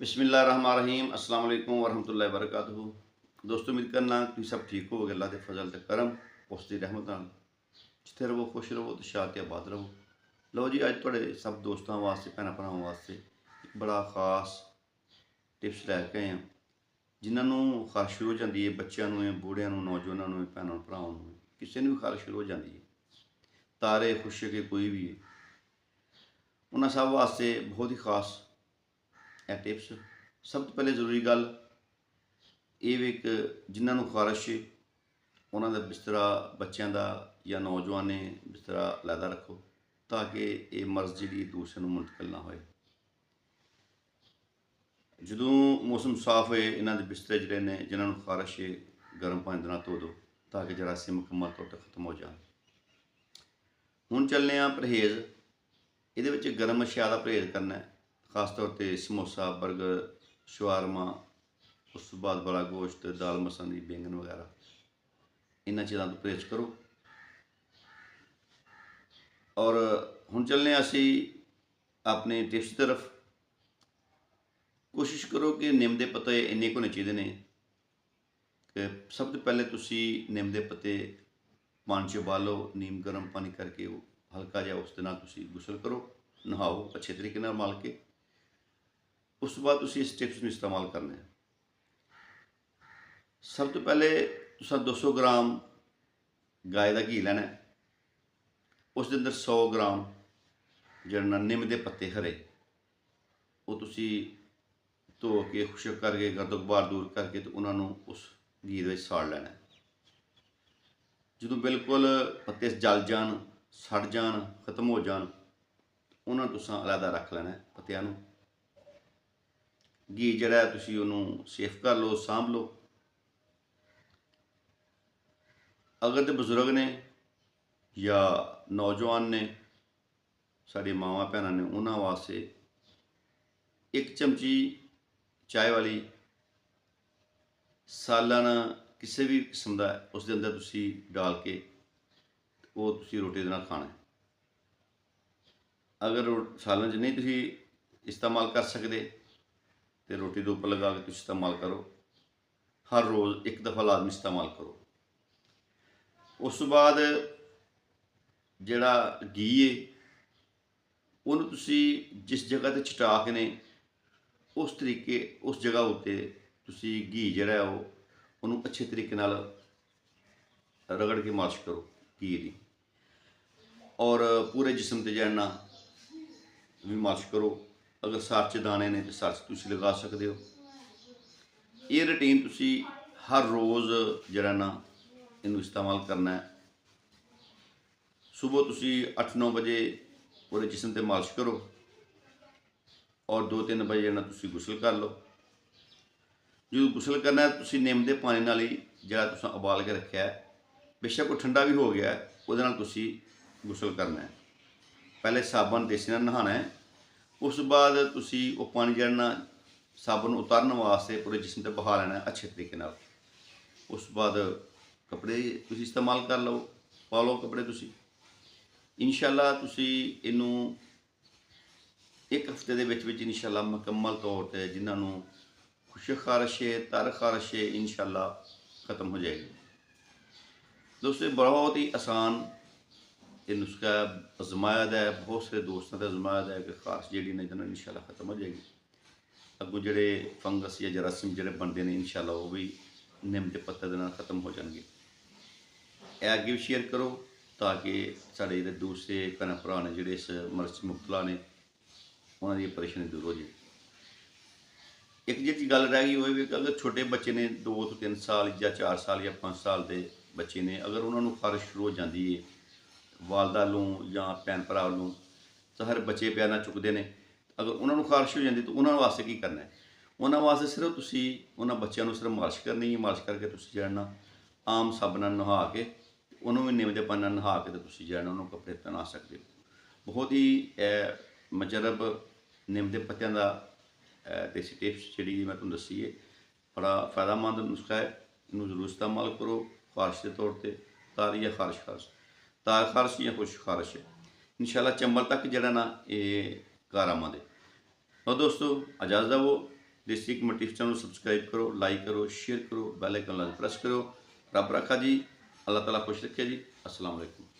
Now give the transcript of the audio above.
बिस्मिल्लाहिर्रहमानिर्रहीम अस्सलाम वालेकुम वरहमतुल्लाहि वबरकातुहू। दोस्तों उम्मीद करना तुसीं सब ठीक हो गए। अल्लाह के फजल ते करम उसकी रहमत नाल जिथे रवो खुश रवो तो शाद ते आबाद रवो। लो जी अज तुहाडे सब दोस्तों वास्ते भैन भरावां वास्ते एक बड़ा खास टिप्स लैके आए हैं जिन्होंने खारिश शुरू हो जाती है। बच्चों है, बूढ़िया, नौजवानों, भैनों भरावां, किसी ने भी खारिश शुरू हो जाती है, तारे खुशक के कोई भी है, उन्होंने सब वास्ते बहुत ही खास टिप्स। सब तो पहले जरूरी गल ये भी एक जिन्होंने खारिश है उन्होंने बिस्तरा बच्चों का या नौजवान ने बिस्तरा अलहदा रखो ताकि ये मर्ज जी दूसरे को मुंतकिल ना हो। जो मौसम साफ होए इन्हों के बिस्तरे जोड़े ने जिन्होंने खारिश है गर्म पानी देना धो दो ताकि जरासीम मुकम्मल तौर पर खत्म हो जाए। हुण चलने परहेज़ ये गर्म अशिया का परहेज़ करना है, खास तौर पर समोसा, बर्गर, शवारमा, उस बाद बड़ा गोश्त, दाल मसानी, बैंगन वगैरह, इन्होंने चीज़ों तो परहेज करो। और हुण चलने असी अपने टिप्स की तरफ। कोशिश करो कि निम के पत्ते इन्ने होने चाहिए ने कि सब तो पहले तुसी निम के पत्ते पानी च उबालो, नीम गर्म पानी करके हल्का जहा उस तुसी गुसल करो, नहाओ अच्छे तरीके नाल मल के। उस बाद तुसी इस टिप्स में इस्तेमाल करना है। सब तो पहले तुसा 200 ग्राम गाय का घी लेना है, उसके अंदर 100 ग्राम जरा निम के पत्ते हरे वो तुसी धो के खुशक करके गर्दो गुबार दूर करके तो उन्होंने उस घी में साड़ लेना है। जो बिल्कुल पत्ते जल जान, सड़ जान, खत्म हो जान, उन्होंने तुसा अलहदा रख लेना है पत्तियां नूं। घी जड़ा तुसी उन्होंने सेफ कर लो, सांभ लो। अगर तो बजुर्ग ने या नौजवान ने, साड़ी मावां भैनां ने, उन्होंने वास्ते 1 चमची चाय वाली सालाना किसी भी किस्म का उस अंदर तुसी डाल के वो तुसी रोटी दे नाल खाना है। अगर सालन च नहीं तुसी इस्तेमाल कर सकते तो रोटी के उपर लगा के तुसी इस्तेमाल करो। हर रोज़ एक दफ़ा लाजमी इस्तेमाल करो। उस बाद जिहड़ा घी है उन्होंने तुसी जिस जगह ते चटाक ने उस तरीके उस जगह उत्ते तुसी घी जिहड़ा है उन्होंने अच्छे तरीके नाल रगड़ के मालिश करो घी की। और पूरे जिस्म ते जड़ना भी मालिश करो। अगर सर च दाने ने तो सर च तुसी लगा सकते हो। ये रूटीन तुसी हर रोज़ जड़ा ना इनू इस्तेमाल करना है। सुबह तुसी 8-9 बजे पूरे जिस्म ते मालिश करो और 2-3 बजे जड़ा तुसी गुसल कर लो। जो गुसल करना है तुसी निम के पानी नाल ही जड़ा तुसा उबाल के रखा है, बेशक वो ठंडा भी हो गया है, उहदे नाल तुसी गुसल करना है। पहले साबन देसी नाल नहाना है, उस बाद तुसी वो पानी जड़ा साबन उतारन वास्ते पूरे जिस्म ते बहा लेना है अच्छे तरीके नाल। उस बाद कपड़े तुसी इस्तेमाल कर लो, पा लो कपड़े तुसी। इंशाअल्लाह तुसी इनू 1 हफ्ते दे विच इंशाअल्लाह मुकम्मल तौर पर जिन्होंने खुशक खारिश है, तर खारिश है, इंशाअल्लाह ख़त्म हो जाएगी। दोस्तों बहुत ही आसान ये नुस्खा आजमाया है, बहुत सारे दोस्तों ने आजमाया है कि खारिश जी ने जिन्होंने इंशाअल्लाह ख़त्म हो जाएगी। अगों जोड़े फंगस या जरासीम जोड़े बनते हैं इंशाअल्लाह वो भी निम के पत्ते के नाल ख़त्म हो जाएंगे। यह अगे भी शेयर करो ताकि साढ़े जो दूसरे भैन भरा ने जोड़े इस मर्ज मुबतला ने उन्होंने परेशानी दूर हो जाए। एक जी गल रह गई वो भी अगर छोटे बच्चे ने 2 तो 3 साल या 4 साल या 5 साल के बच्चे ने, अगर उन्होंने खारिश शुरू हो जाती है वालदा वालों या भैन भरा वालों तो हर बच्चे प्यार नाल चुकते हैं। अगर उन्होंने खारिश हो जाती तो उन्होंने वास्ते की करना है? उन्होंने वास्ते सिर्फ तुसी उन्होंने बच्चों को सिर्फ मालिश करनी है। मालिश करके तुसी जड़ा आम साबन नाल नहा के उन्होंने भी निम के पानी नाल नहा के तो तुसी जड़ा उन्होंने कपड़े पहना सकते हो। बहुत ही मजरब निम के पत्तियां का देसी टिप्स जी मैं तुम दसी है, बड़ा फायदेमंद नुस्खा है। इनू जरूर इस्तेमाल करो खारिश के तौर पर, तार या तार खारिश या खुश्क खारिश है इंशाअल्लाह चंबल तक जड़ा ना ये कारआमद है। और दोस्तों इजाज़त दवो। ਦੇਸੀ ਕਮੇਟੀ ਚੈਨਲ ਨੂੰ ਸਬਸਕ੍ਰਾਈਬ ਕਰੋ, ਲਾਈਕ ਕਰੋ, ਸ਼ੇਅਰ ਕਰੋ, ਬੈਲ ਆਈਕਨ ਲਾ ਪ੍ਰੈਸ ਕਰੋ। ਰੱਬ ਰਾਖਾ ਜੀ, ਅੱਲਾਹ ਤਾਲਾ ਖੁਸ਼ ਰੱਖੇ ਜੀ। अस्सलाम वालेकुम।